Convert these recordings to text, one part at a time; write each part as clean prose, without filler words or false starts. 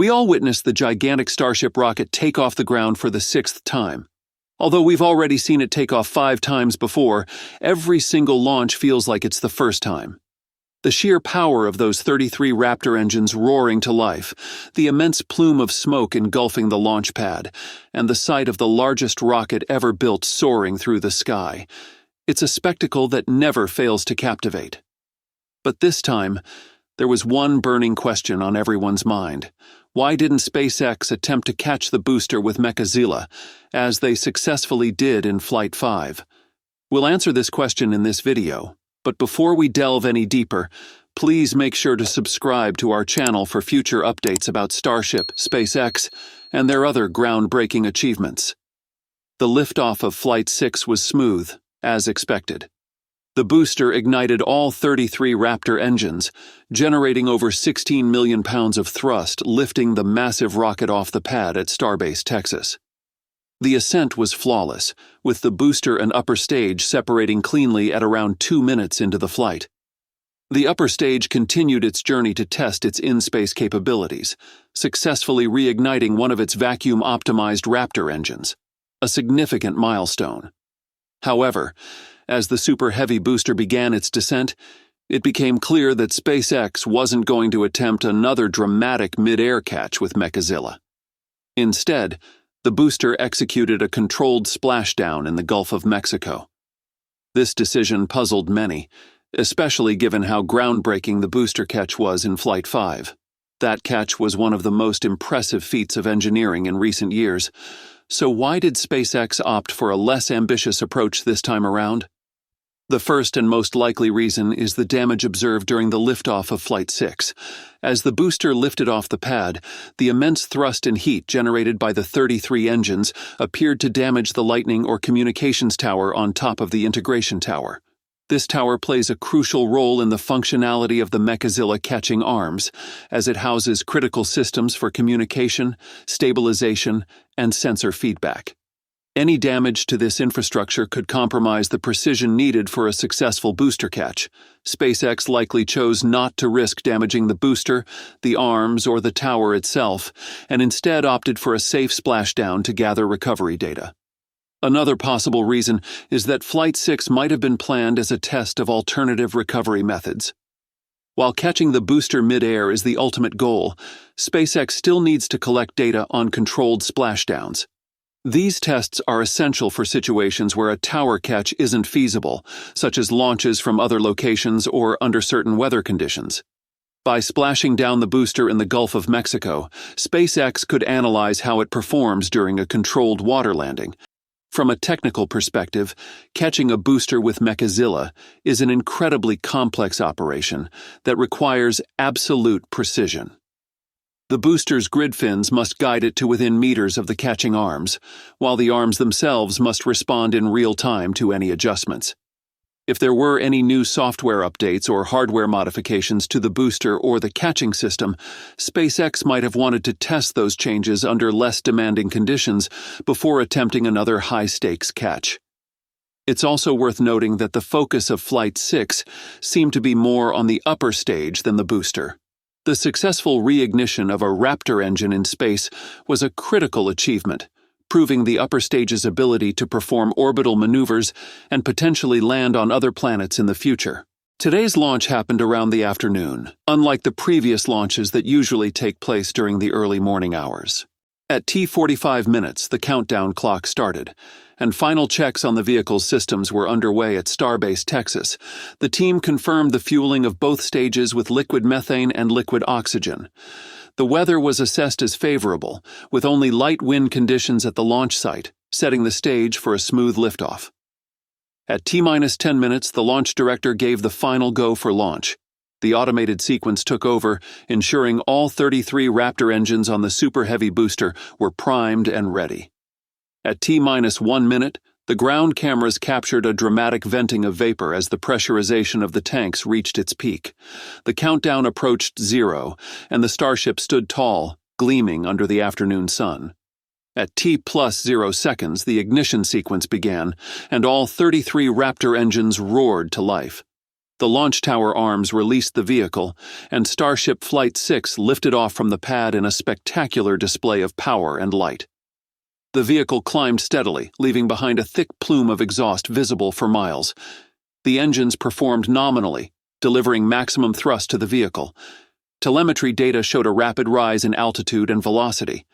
We all witnessed the gigantic Starship rocket take off the ground for the sixth time. Although we've already seen it take off 5 times before, every single launch feels like it's the first time. The sheer power of those 33 Raptor engines roaring to life, the immense plume of smoke engulfing the launch pad, and the sight of the largest rocket ever built soaring through the sky. It's a spectacle that never fails to captivate. But this time, there was one burning question on everyone's mind. Why didn't SpaceX attempt to catch the booster with Mechazilla, as they successfully did in Flight 5? We'll answer this question in this video, but before we delve any deeper, please make sure to subscribe to our channel for future updates about Starship, SpaceX, and their other groundbreaking achievements. The liftoff of Flight 6 was smooth, as expected. The booster ignited all 33 Raptor engines, generating over 16 million pounds of thrust, lifting the massive rocket off the pad at Starbase, Texas. The ascent was flawless, with the booster and upper stage separating cleanly at around 2 minutes into the flight. The upper stage continued its journey to test its in-space capabilities, successfully reigniting one of its vacuum-optimized Raptor engines, a significant milestone. However, as the Super Heavy booster began its descent, it became clear that SpaceX wasn't going to attempt another dramatic mid-air catch with Mechazilla. Instead, the booster executed a controlled splashdown in the Gulf of Mexico. This decision puzzled many, especially given how groundbreaking the booster catch was in Flight 5. That catch was one of the most impressive feats of engineering in recent years. So why did SpaceX opt for a less ambitious approach this time around? The first and most likely reason is the damage observed during the liftoff of Flight 6. As the booster lifted off the pad, the immense thrust and heat generated by the 33 engines appeared to damage the lightning or communications tower on top of the integration tower. This tower plays a crucial role in the functionality of the Mechazilla catching arms, as it houses critical systems for communication, stabilization, and sensor feedback. Any damage to this infrastructure could compromise the precision needed for a successful booster catch. SpaceX likely chose not to risk damaging the booster, the arms, or the tower itself, and instead opted for a safe splashdown to gather recovery data. Another possible reason is that Flight 6 might have been planned as a test of alternative recovery methods. While catching the booster mid-air is the ultimate goal, SpaceX still needs to collect data on controlled splashdowns. These tests are essential for situations where a tower catch isn't feasible, such as launches from other locations or under certain weather conditions. By splashing down the booster in the Gulf of Mexico, SpaceX could analyze how it performs during a controlled water landing. From a technical perspective, catching a booster with Mechazilla is an incredibly complex operation that requires absolute precision. The booster's grid fins must guide it to within meters of the catching arms, while the arms themselves must respond in real time to any adjustments. If there were any new software updates or hardware modifications to the booster or the catching system, SpaceX might have wanted to test those changes under less demanding conditions before attempting another high-stakes catch. It's also worth noting that the focus of Flight 6 seemed to be more on the upper stage than the booster. The successful reignition of a Raptor engine in space was a critical achievement, proving the upper stage's ability to perform orbital maneuvers and potentially land on other planets in the future. Today's launch happened around the afternoon, unlike the previous launches that usually take place during the early morning hours. At T45 minutes, the countdown clock started, and final checks on the vehicle's systems were underway at Starbase, Texas. The team confirmed the fueling of both stages with liquid methane and liquid oxygen. The weather was assessed as favorable, with only light wind conditions at the launch site, setting the stage for a smooth liftoff. At T-10 minutes, the launch director gave the final go for launch. The automated sequence took over, ensuring all 33 Raptor engines on the Super Heavy booster were primed and ready. At T-1 minute, the ground cameras captured a dramatic venting of vapor as the pressurization of the tanks reached its peak. The countdown approached 0, and the Starship stood tall, gleaming under the afternoon sun. At T+0 seconds, the ignition sequence began, and all 33 Raptor engines roared to life. The launch tower arms released the vehicle, and Starship Flight 6 lifted off from the pad in a spectacular display of power and light. The vehicle climbed steadily, leaving behind a thick plume of exhaust visible for miles. The engines performed nominally, delivering maximum thrust to the vehicle. Telemetry data showed a rapid rise in altitude and velocity.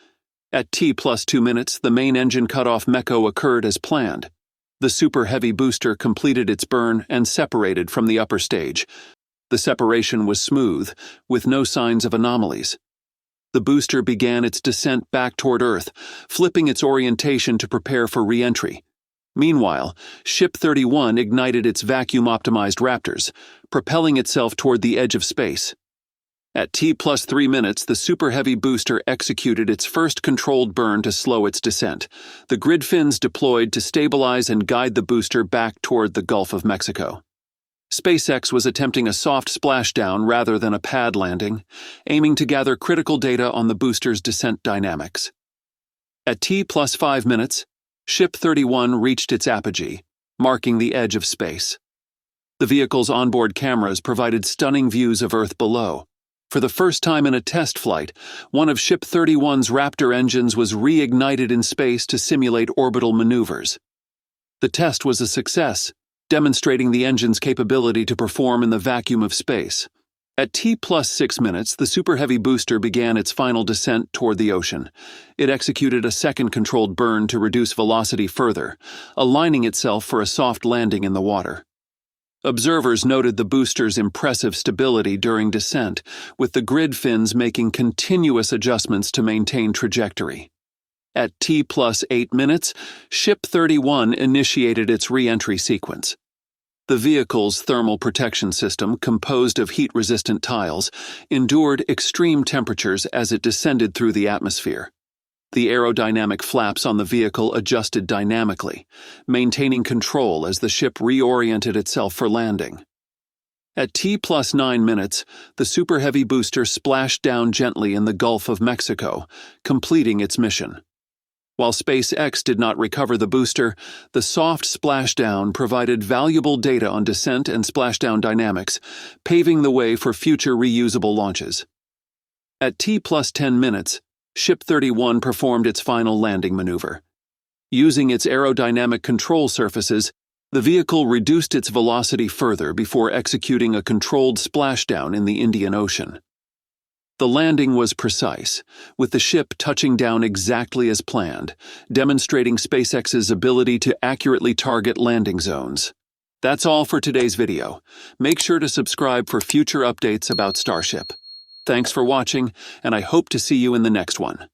At T+2 minutes, the main engine cutoff mecho occurred as planned. The Super Heavy booster completed its burn and separated from the upper stage. The separation was smooth, with no signs of anomalies. The booster began its descent back toward Earth, flipping its orientation to prepare for re-entry. Meanwhile, Ship 31 ignited its vacuum-optimized Raptors, propelling itself toward the edge of space. At T+3 minutes, the Super Heavy booster executed its first controlled burn to slow its descent. The grid fins deployed to stabilize and guide the booster back toward the Gulf of Mexico. SpaceX was attempting a soft splashdown rather than a pad landing, aiming to gather critical data on the booster's descent dynamics. At T+5 minutes, Ship 31 reached its apogee, marking the edge of space. The vehicle's onboard cameras provided stunning views of Earth below. For the first time in a test flight, one of Ship 31's Raptor engines was reignited in space to simulate orbital maneuvers. The test was a success, demonstrating the engine's capability to perform in the vacuum of space. At T+6 minutes, the Super Heavy booster began its final descent toward the ocean. It executed a second controlled burn to reduce velocity further, aligning itself for a soft landing in the water. Observers noted the booster's impressive stability during descent, with the grid fins making continuous adjustments to maintain trajectory. At T+8 minutes, Ship 31 initiated its re-entry sequence. The vehicle's thermal protection system, composed of heat-resistant tiles, endured extreme temperatures as it descended through the atmosphere. The aerodynamic flaps on the vehicle adjusted dynamically, maintaining control as the ship reoriented itself for landing. At T+9 minutes, the Super Heavy booster splashed down gently in the Gulf of Mexico, completing its mission. While SpaceX did not recover the booster, the soft splashdown provided valuable data on descent and splashdown dynamics, paving the way for future reusable launches. At T+10 minutes, Ship 31 performed its final landing maneuver. Using its aerodynamic control surfaces, the vehicle reduced its velocity further before executing a controlled splashdown in the Indian Ocean. The landing was precise, with the ship touching down exactly as planned, demonstrating SpaceX's ability to accurately target landing zones. That's all for today's video. Make sure to subscribe for future updates about Starship. Thanks for watching, and I hope to see you in the next one.